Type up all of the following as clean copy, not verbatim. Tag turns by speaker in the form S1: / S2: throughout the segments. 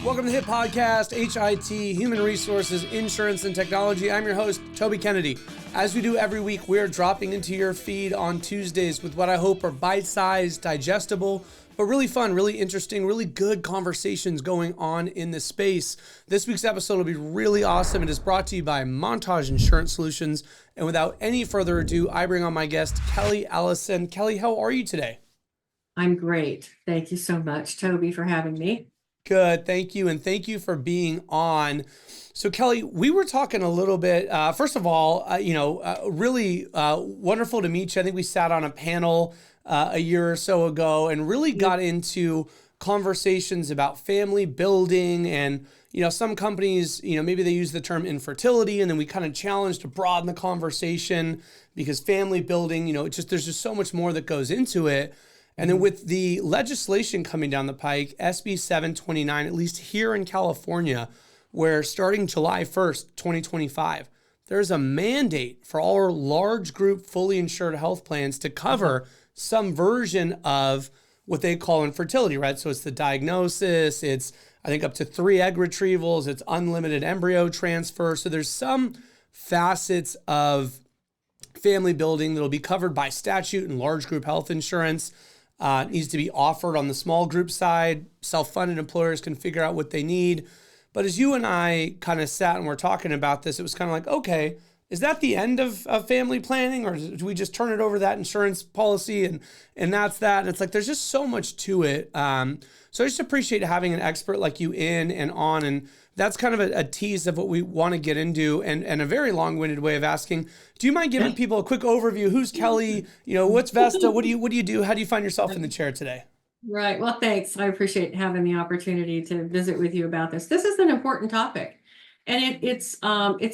S1: Welcome to the HIT Podcast, H.I.T, Human Resources, Insurance, and Technology. I'm your host, Toby Kennedy. As we do every week, we're dropping into your feed on Tuesdays with what I hope are bite-sized, digestible, but really fun, really interesting, really good conversations going on in this space. This week's episode will be really awesome. It is brought to you by Montage Insurance Solutions. And without any further ado, I bring on my guest, Kelly Ellison. Kelly, how are you today?
S2: I'm great. Thank you so much, Toby, for having me.
S1: Good. Thank you. And thank you for being on. So Kelly, we were talking a little bit, first of all, really wonderful to meet you. I think we sat on a panel a year or so ago and really got into conversations about family building and, some companies, maybe they use the term infertility, and then we kind of challenged to broaden the conversation because family building, there's just so much more that goes into it. And then with the legislation coming down the pike, SB 729, at least here in California, where starting July 1st, 2025, there's a mandate for all our large group fully insured health plans to cover some version of what they call infertility, right? So it's the diagnosis, it's I think up to 3 egg retrievals, it's unlimited embryo transfer. So there's some facets of family building that'll be covered by statute and large group health insurance. It needs to be offered on the small group side. Self-funded employers can figure out what they need. But as you and I kind of sat and were talking about this, it was kind of like, okay, is that the end of family planning, or do we just turn it over to that insurance policy and that's that? And it's like, there's just so much to it. So I just appreciate having an expert like you in and on. And that's kind of a tease of what we want to get into, and a very long-winded way of asking. Do you mind giving people a quick overview? Who's Kelly? What's Vesta? What do you do? How do you find yourself in the chair today?
S2: Right. Well, thanks. I appreciate having the opportunity to visit with you about this. This is an important topic, and it's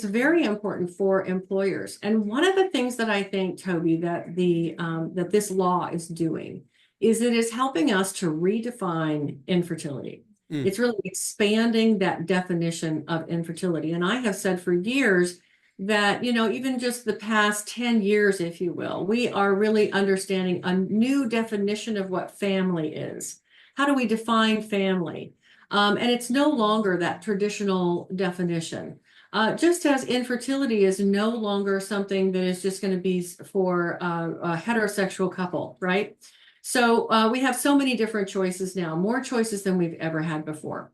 S2: very important for employers. And one of the things that I think, Toby, that that this law is doing is it is helping us to redefine infertility. It's really expanding that definition of infertility. And I have said for years that, even just the past 10 years, if you will, we are really understanding a new definition of what family is. How do we define family? And it's no longer that traditional definition. Just as infertility is no longer something that is just going to be for a heterosexual couple, right? So we have so many different choices now, more choices than we've ever had before.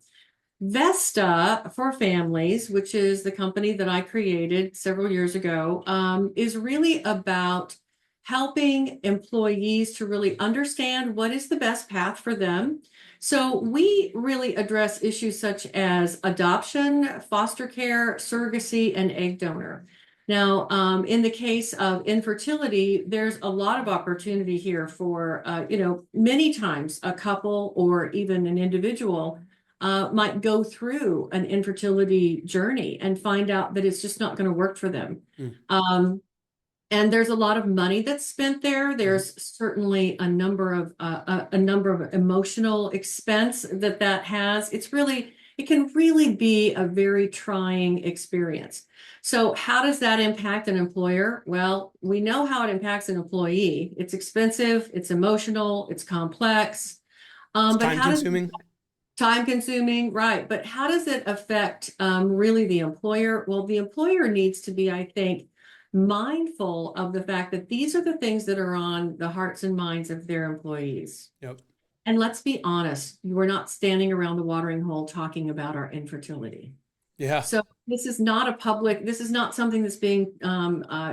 S2: Vesta for Families, which is the company that I created several years ago, is really about helping employees to really understand what is the best path for them. So we really address issues such as adoption, foster care, surrogacy, and egg donor. Now, in the case of infertility, there's a lot of opportunity here for, many times a couple or even an individual might go through an infertility journey and find out that it's just not going to work for them. And there's a lot of money that's spent there. There's certainly a number of emotional expense that has. It can really be a very trying experience. So how does that impact an employer? Well, we know how it impacts an employee. It's expensive, it's emotional, it's complex.
S1: It's time-consuming.
S2: Time-consuming, right. But how does it affect really the employer? Well, the employer needs to be, I think, mindful of the fact that these are the things that are on the hearts and minds of their employees.
S1: Yep.
S2: And let's be honest, we're not standing around the watering hole talking about our infertility.
S1: Yeah.
S2: So this is not something that's being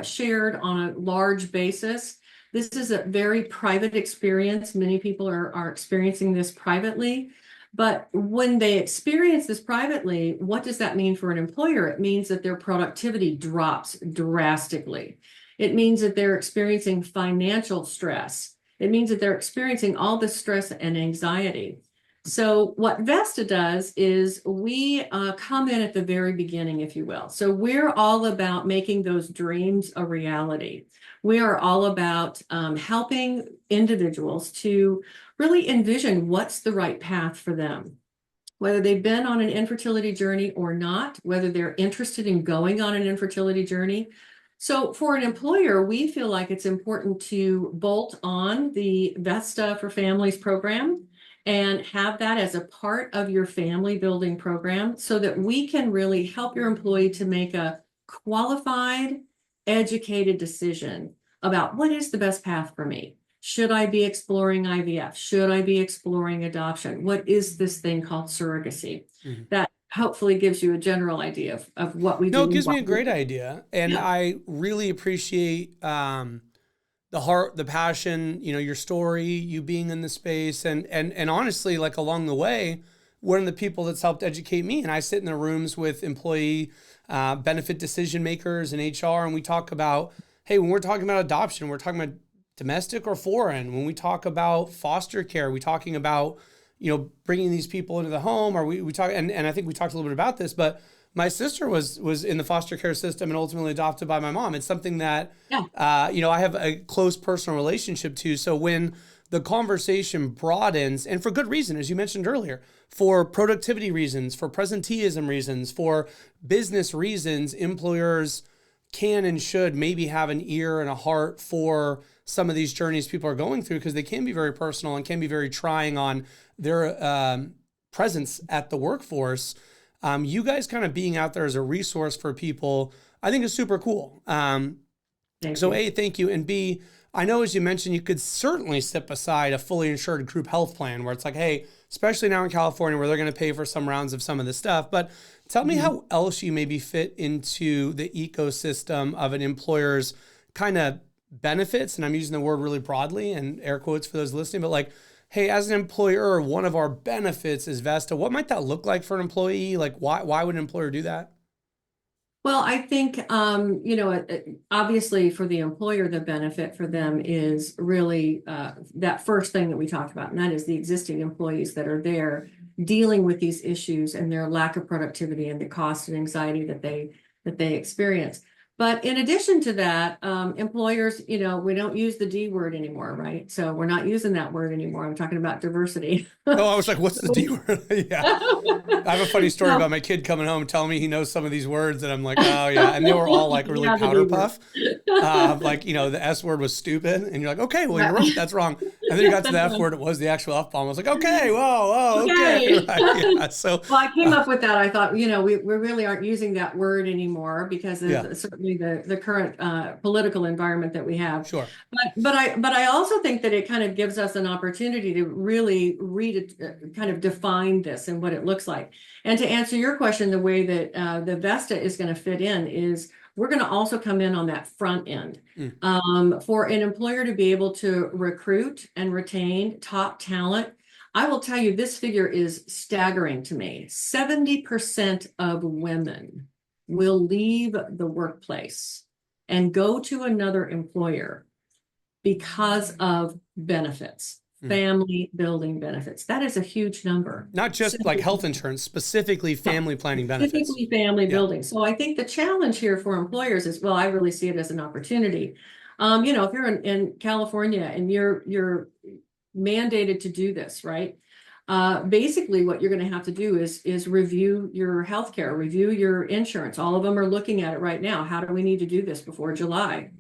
S2: shared on a large basis. This is a very private experience. Many people are experiencing this privately. But when they experience this privately, what does that mean for an employer? It means that their productivity drops drastically. It means that they're experiencing financial stress. It means that they're experiencing all this stress and anxiety. So what Vesta does is we come in at the very beginning, if you will. So we're all about making those dreams a reality. We are all about helping individuals to really envision what's the right path for them, whether they've been on an infertility journey or not, whether they're interested in going on an infertility journey. So for an employer, we feel like it's important to bolt on the Vesta for Families program and have that as a part of your family building program so that we can really help your employee to make a qualified, educated decision about what is the best path for me. Should I be exploring IVF? Should I be exploring adoption? What is this thing called surrogacy?
S1: Mhm.
S2: That hopefully gives you a general idea of what we
S1: No,
S2: do
S1: it
S2: and
S1: gives
S2: why
S1: me a
S2: we do
S1: great
S2: it.
S1: idea. And
S2: Yeah.
S1: I really appreciate the heart, the passion, your story, you being in the space. And honestly, like along the way, one of the people that's helped educate me, and I sit in the rooms with employee benefit decision makers and HR, and we talk about, hey, when we're talking about adoption, we're talking about domestic or foreign. When we talk about foster care, we're talking about, bringing these people into the home, or we talk, and I think we talked a little bit about this, but my sister was in the foster care system and ultimately adopted by my mom. It's something that,
S2: Yeah.
S1: I have a close personal relationship to. So when the conversation broadens, and for good reason, as you mentioned earlier, for productivity reasons, for presenteeism reasons, for business reasons, employers can and should maybe have an ear and a heart for some of these journeys people are going through, because they can be very personal and can be very trying on their presence at the workforce. You guys kind of being out there as a resource for people, I think is super cool.
S2: Thank
S1: So
S2: you.
S1: A, thank you. And B, I know, as you mentioned, you could certainly step aside a fully insured group health plan where it's like, hey, especially now in California where they're going to pay for some rounds of some of this stuff. But tell me
S2: Mhm.
S1: how else you maybe fit into the ecosystem of an employer's kind of benefits. And I'm using the word really broadly and air quotes for those listening, but like, hey, as an employer, one of our benefits is Vesta. What might that look like for an employee? Like, why would an employer do that?
S2: Well, I think, obviously for the employer, the benefit for them is really that first thing that we talked about, and that is the existing employees that are there dealing with these issues and their lack of productivity and the cost and anxiety that they experience. But in addition to that, employers, we don't use the D word anymore, right? So we're not using that word anymore. I'm talking about diversity.
S1: Oh, I was like, what's the D word? Yeah. I have a funny story
S2: So,
S1: about my kid coming home telling me he knows some of these words, and I'm like, oh yeah, and they were all like really
S2: yeah, the
S1: powder
S2: D word.
S1: puff. Like, the S word was stupid, and you're like, okay, well, you're
S2: Right.
S1: right, that's wrong. And then you got to the
S2: That's
S1: F
S2: right.
S1: word, it was the actual F bomb. I was like, okay, whoa, okay,
S2: Okay.
S1: right, yeah. So,
S2: Well, I came
S1: uh,
S2: up with that. I thought, we really aren't using that word anymore because
S1: yeah,
S2: of certainly the current political environment that we have.
S1: sure.
S2: But I also think that it kind of gives us an opportunity to really read it, kind of define this and what it looks like. And to answer your question, the way that the Vesta is going to fit in is we're going to also come in on that front end.
S1: Mm,
S2: For an employer to be able to recruit and retain top talent. I will tell you, this figure is staggering to me. 70% of women will leave the workplace and go to another employer because of benefits,
S1: mm.
S2: family building benefits. That is a huge number.
S1: Not just like health insurance, specifically
S2: Yeah,
S1: family planning benefits.
S2: specifically family
S1: Yeah,
S2: building. So I think the challenge here for employers is, well, I really see it as an opportunity. If you're in California and you're mandated to do this, right? Basically, what you're going to have to do is review your healthcare, review your insurance. All of them are looking at it right now. How do we need to do this before July?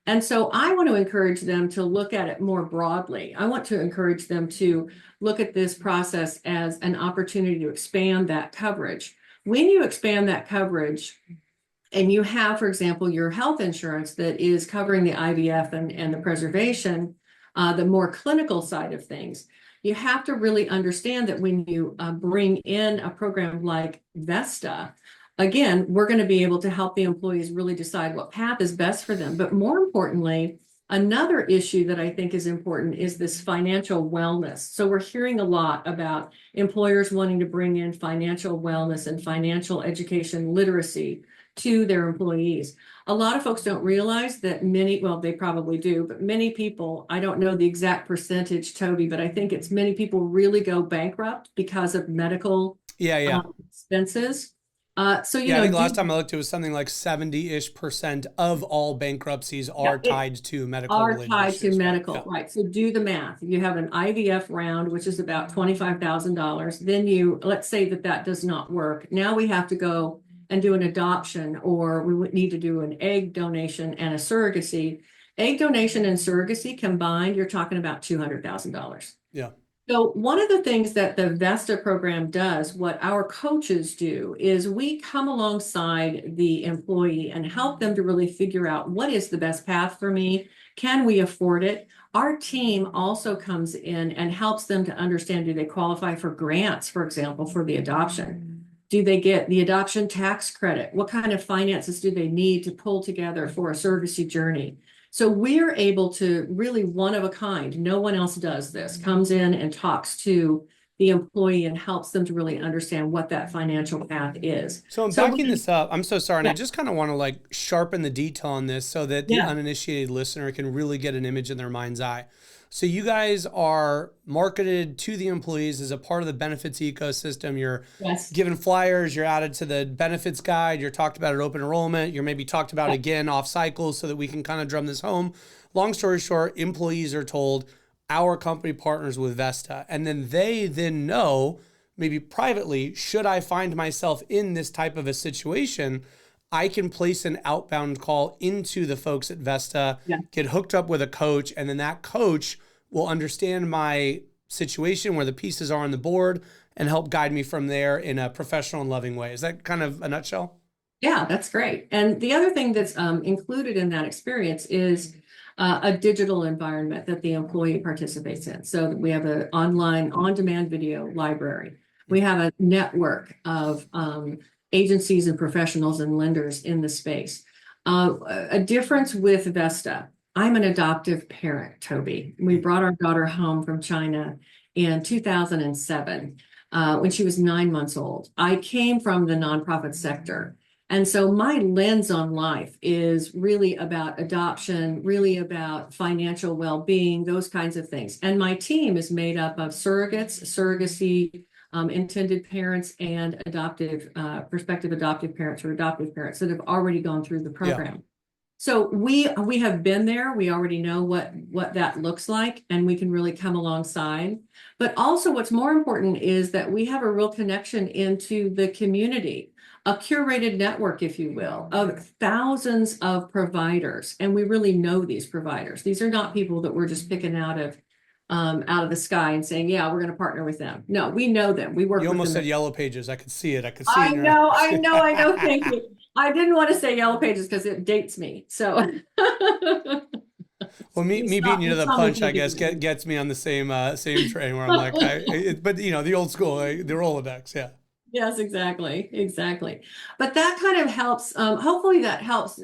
S2: And so I want to encourage them to look at it more broadly. I want to encourage them to look at this process as an opportunity to expand that coverage. When you expand that coverage, and you have, for example, your health insurance that is covering the IVF and the preservation, the more clinical side of things, you have to really understand that when you bring in a program like Vesta, again, we're going to be able to help the employees really decide what path is best for them. But more importantly, another issue that I think is important is this financial wellness. So we're hearing a lot about employers wanting to bring in financial wellness and financial education literacy to their employees. A lot of folks don't realize that well, they probably do, but many people, I don't know the exact percentage, Toby, but I think it's many people really go bankrupt because of medical
S1: yeah, yeah.
S2: expenses. So,
S1: Yeah, I think last time I looked, it was something like 70-ish% of all bankruptcies
S2: yeah,
S1: are tied to medical
S2: are
S1: related
S2: tied to
S1: issues, right?
S2: medical,
S1: Yeah.
S2: right? So do the math. You have an IVF round, which is about $25,000. Then let's say that does not work. Now we have to go and do an adoption, or we would need to do an egg donation and a surrogacy. Egg donation and surrogacy combined, you're talking about $200,000.
S1: Yeah.
S2: So one of the things that the Vesta program does, what our coaches do, is we come alongside the employee and help them to really figure out what is the best path for me. Can we afford it? Our team also comes in and helps them to understand, do they qualify for grants, for example, for the adoption? Do they get the adoption tax credit? What kind of finances do they need to pull together for a surrogacy journey? So we're able to really one of a kind, no one else does this, comes in and talks to the employee and helps them to really understand what that financial path is.
S1: So I'm
S2: So
S1: backing
S2: we,
S1: this up. I'm so sorry. And I
S2: yeah,
S1: just kind of want to like sharpen the detail on this so that the
S2: yeah,
S1: uninitiated listener can really get an image in their mind's eye. So you guys are marketed to the employees as a part of the benefits ecosystem. You're
S2: yes,
S1: given flyers, you're added to the benefits guide, you're talked about at open enrollment, you're maybe talked about
S2: yeah,
S1: again off cycle so that we can kind of drum this home. Long story short, employees are told our company partners with Vesta. And then they then know, maybe privately, should I find myself in this type of a situation, I can place an outbound call into the folks at Vesta,
S2: yeah.
S1: get hooked up with a coach, and then that coach will understand my situation, where the pieces are on the board, and help guide me from there in a professional and loving way. Is that kind of a nutshell?
S2: Yeah, that's great. And the other thing that's included in that experience is a digital environment that the employee participates in. So we have an online on-demand video library. We have a network of agencies and professionals and lenders in the space. A difference with Vesta, I'm an adoptive parent, Toby. We brought our daughter home from China in 2007 when she was 9 months old. I came from the nonprofit sector. And so my lens on life is really about adoption, really about financial well-being, those kinds of things. And my team is made up of surrogates, surrogacy, intended parents, and adoptive, prospective adoptive parents or adoptive parents that have already gone through the
S1: Yeah.
S2: program. So we have been there. We already know what that looks like, and we can really come alongside. But also, what's more important is that we have a real connection into the community, a curated network, if you will, of thousands of providers, and we really know these providers. These are not people that we're just picking out of the sky and saying, "Yeah, we're going to partner with them." No, we know them. We work
S1: You
S2: with
S1: almost
S2: them.
S1: said yellow pages. I could see it. I could see it
S2: I
S1: in your
S2: know, I
S1: eyes.
S2: know, I know. Thank you. I didn't want to say Yellow Pages because it dates me. So
S1: Well, me beating you
S2: we
S1: to the
S2: saw me
S1: punch, I
S2: thinking
S1: guess,
S2: of you.
S1: gets me on the same train where I'm like, but you know, the old school, the Rolodex, yeah.
S2: Yes, exactly, exactly. But that kind of helps. Hopefully, that helps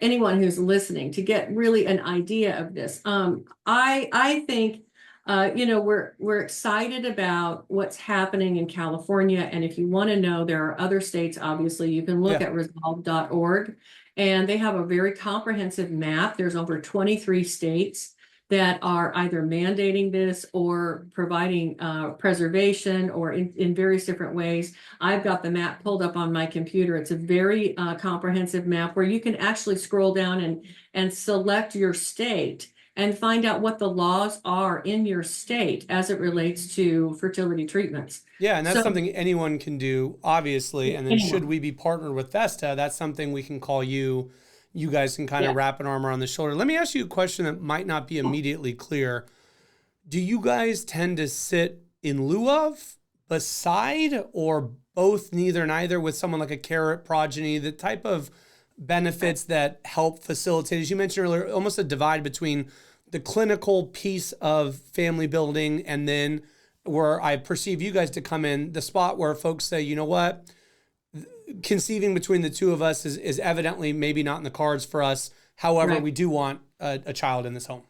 S2: anyone who's listening to get really an idea of this. I think we're excited about what's happening in California, and if you want to know, there are other states. Obviously, you can look
S1: Yeah.
S2: at resolve.org, and they have a very comprehensive map. There's over 23 states that are either mandating this or providing preservation or in various different ways. I've got the map pulled up on my computer. It's a very comprehensive map where you can actually scroll down and select your state and find out what the laws are in your state as it relates to fertility treatments.
S1: Yeah, and that's
S2: So
S1: something anyone can do, obviously. And then should
S2: anyone,
S1: we be partnered with Vesta, that's something we can call you. You guys can kind of
S2: yeah.
S1: wrap an arm around the shoulder. Let me ask you a question that might not be immediately clear. Do you guys tend to sit in lieu of, beside, or both, neither, neither, with someone like a carrot progeny, the type of benefits that help facilitate, as you mentioned earlier, almost a divide between the clinical piece of family building and then where I perceive you guys to come in, the spot where folks say, you know what, conceiving between the two of us is evidently maybe not in the cards for us. However,
S2: Right.
S1: we do want a child in this home.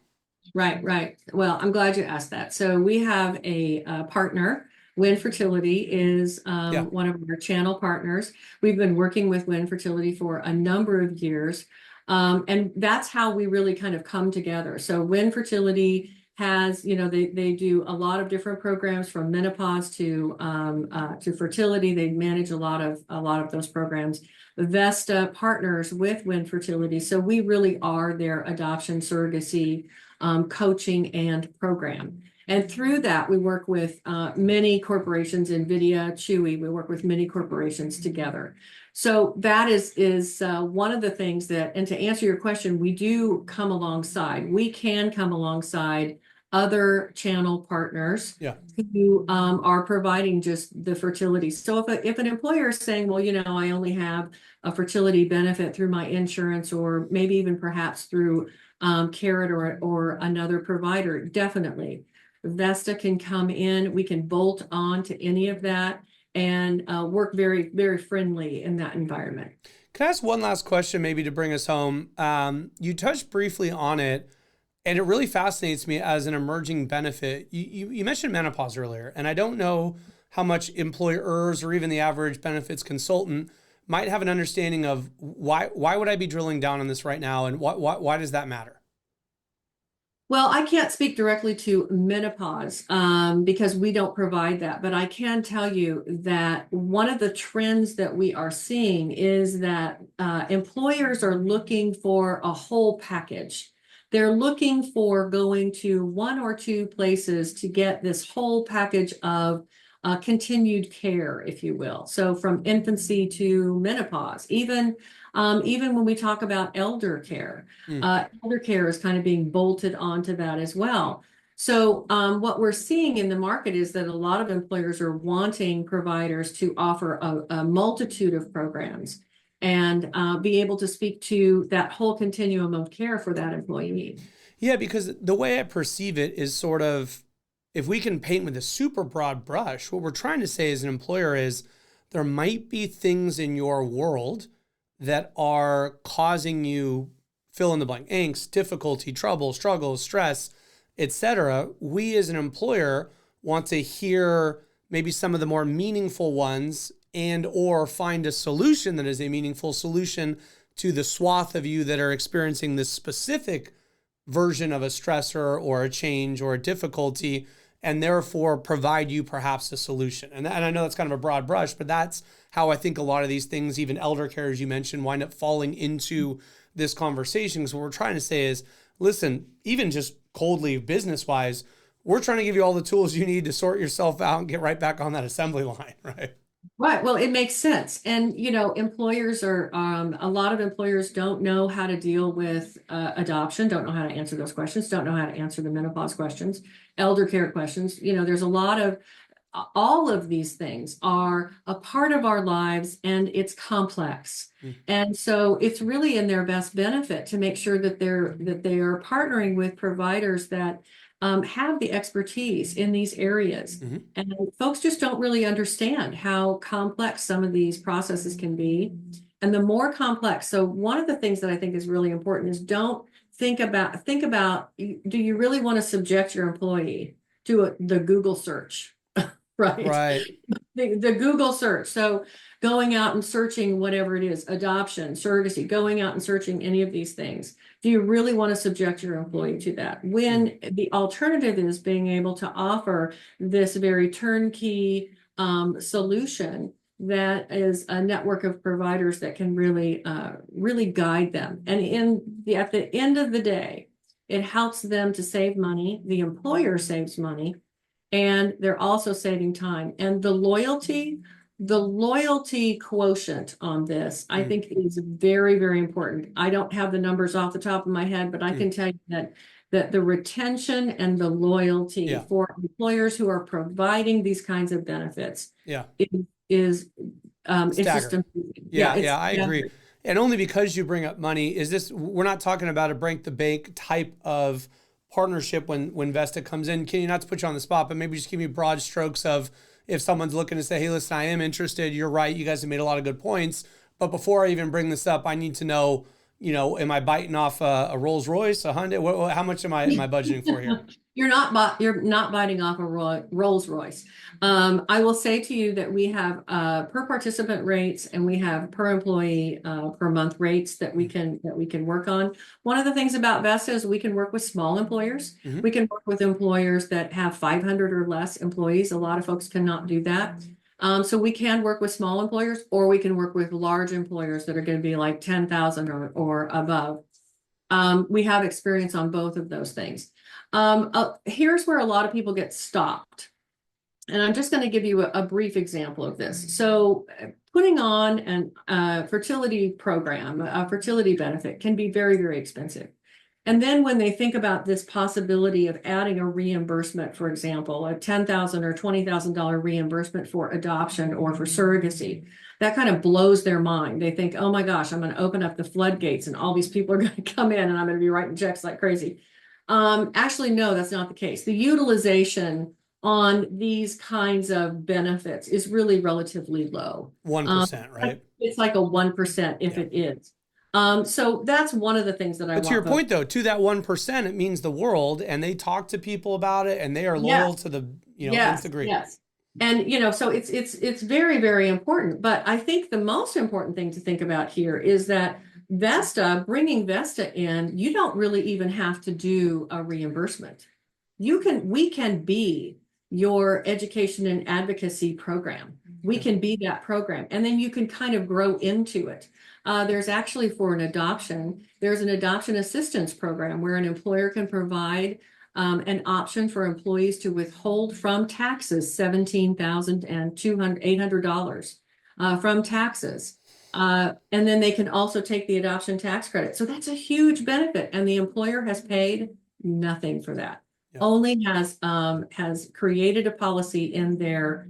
S2: Right, right. Well, I'm glad you asked that. So we have a partner. Win Fertility is
S1: Yeah.
S2: one of our channel partners. We've been working with Win Fertility for a number of years. And that's how we really kind of come together. So Win Fertility has, they do a lot of different programs from menopause to fertility. They manage a lot of those programs. Vesta partners with Win Fertility. So we really are their adoption surrogacy coaching and program. And through that, we work with many corporations, NVIDIA, Chewy, we work with many corporations together. So that is one of the things that, and to answer your question, we do come alongside. We can come alongside other channel partners
S1: Yeah.
S2: who are providing just the fertility. So if an employer is saying, well, I only have a fertility benefit through my insurance, or maybe even perhaps through Carrot or another provider, definitely Vesta can come in. We can bolt on to any of that and work very, very friendly in that environment.
S1: Can I ask one last question, maybe to bring us home? You touched briefly on it, and it really fascinates me as an emerging benefit. You mentioned menopause earlier, and I don't know how much employers or even the average benefits consultant might have an understanding of why would I be drilling down on this right now, and why does that matter?
S2: Well, I can't speak directly to menopause because we don't provide that, but I can tell you that one of the trends that we are seeing is that employers are looking for a whole package. They're looking for going to one or two places to get this whole package of continued care, if you will. So from infancy to menopause, even when we talk about elder care.
S1: Mm.
S2: Elder care is kind of being bolted onto that as well. So what we're seeing in the market is that a lot of employers are wanting providers to offer a multitude of programs and be able to speak to that whole continuum of care for that employee.
S1: Yeah, because the way I perceive it is sort of, if we can paint with a super broad brush, what we're trying to say as an employer is there might be things in your world that are causing you fill in the blank, angst, difficulty, trouble, struggle, stress, etc. We as an employer want to hear maybe some of the more meaningful ones and or find a solution that is a meaningful solution to the swath of you that are experiencing this specific version of a stressor or a change or a difficulty, and therefore provide you perhaps a solution. And I know that's kind of a broad brush, but that's how I think a lot of these things, even elder care, as you mentioned, wind up falling into this conversation. Because what we're trying to say is, listen, even just coldly business-wise, we're trying to give you all the tools you need to sort yourself out and get right back on that assembly line, right?
S2: Right. Well, it makes sense. And, employers are, a lot of employers don't know how to deal with adoption, don't know how to answer those questions, don't know how to answer the menopause questions, elder care questions. There's a lot of, all of these things are a part of our lives and it's complex. Mm. And so it's really in their best benefit to make sure that they are partnering with providers that have the expertise in these areas. Mm-hmm. And folks just don't really understand how complex some of these processes can be. And the more complex, so one of the things that I think is really important is don't think about, do you really want to subject your employee to the Google search? Right. The Google search. So going out and searching whatever it is, adoption, surrogacy, going out and searching any of these things. Do you really want to subject your employee to that? When the alternative is being able to offer this very turnkey solution that is a network of providers that can really guide them. And at the end of the day, it helps them to save money. The employer saves money. And they're also saving time. And the loyalty quotient on this, I think is very, very important. I don't have the numbers off the top of my head, but I can tell you that the retention and the loyalty for employers who are providing these kinds of benefits is it's just amazing.
S1: I agree. And only because you bring up money, we're not talking about a break the bank type of partnership when Vesta comes in. Can you, not to put you on the spot, but maybe just give me broad strokes of, if someone's looking to say, hey, listen, I am interested. You're right. You guys have made a lot of good points. But before I even bring this up, I need to know, am I biting off a Rolls Royce, a Hyundai? How much am I budgeting for here?
S2: You're not biting off a Rolls Royce. I will say to you that we have per participant rates and we have per employee per month rates that we can work on. One of the things about Vesta is we can work with small employers. Mm-hmm. We can work with employers that have 500 or less employees. A lot of folks cannot do that. So we can work with small employers, or we can work with large employers that are going to be like 10,000 or above. We have experience on both of those things. Here's where a lot of people get stopped. And I'm just going to give you a brief example of this. So putting on a fertility program, a fertility benefit can be very, very expensive. And then when they think about this possibility of adding a reimbursement, for example, a $10,000 or $20,000 reimbursement for adoption or for surrogacy, that kind of blows their mind. They think, oh my gosh, I'm going to open up the floodgates and all these people are going to come in and I'm going to be writing checks like crazy. Actually, no, that's not the case. The utilization on these kinds of benefits is really relatively low.
S1: 1%, right?
S2: It's like a 1% if it is. So that's one of the things that I want.
S1: But to your point, though, to that 1%, it means the world, and they talk to people about it, and they are loyal to the nth degree.
S2: Yes. And so it's very, very important. But I think the most important thing to think about here is that bringing Vesta in, you don't really even have to do a reimbursement. We can be your education and advocacy program. We can be that program, and then you can kind of grow into it. There's actually there's an adoption assistance program where an employer can provide an option for employees to withhold from taxes $17,800 from taxes. And then they can also take the adoption tax credit. So that's a huge benefit. And the employer has paid nothing for that. Yep. Only has created a policy in their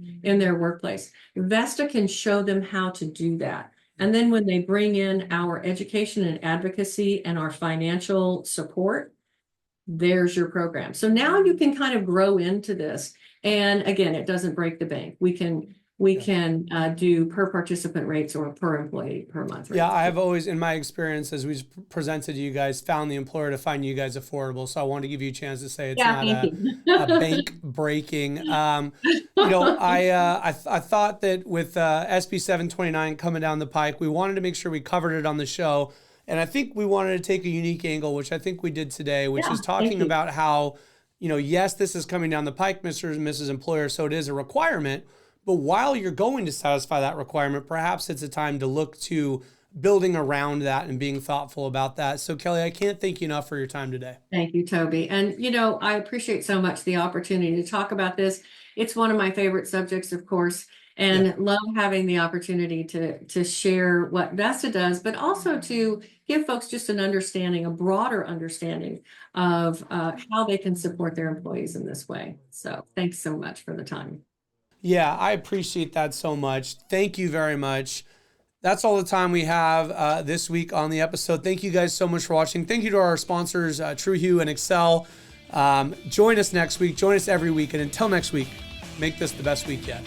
S2: workplace. Vesta can show them how to do that. And then when they bring in our education and advocacy and our financial support, there's your program. So now you can kind of grow into this. And again, it doesn't break the bank. We can do per participant rates or per employee per month rates.
S1: Yeah, I've always, in my experience, as we've presented to you guys, found the employer to find you guys affordable. So I want to give you a chance to say it's not a bank breaking. I thought that with SB 729 coming down the pike, we wanted to make sure we covered it on the show. And I think we wanted to take a unique angle, which I think we did today, which is talking about how, yes, this is coming down the pike, Mr. and Mrs. Employer, so it is a requirement. But while you're going to satisfy that requirement, perhaps it's a time to look to building around that and being thoughtful about that. So Kelly, I can't thank you enough for your time today.
S2: Thank you, Toby. And, I appreciate so much the opportunity to talk about this. It's one of my favorite subjects, of course, and love having the opportunity to share what Vesta does, but also to give folks just a broader understanding of how they can support their employees in this way. So thanks so much for the time.
S1: Yeah, I appreciate that so much. Thank you very much. That's all the time we have this week on the episode. Thank you guys so much for watching. Thank you to our sponsors, TrueHue and Excel. Join us next week. Join us every week. And until next week, make this the best week yet.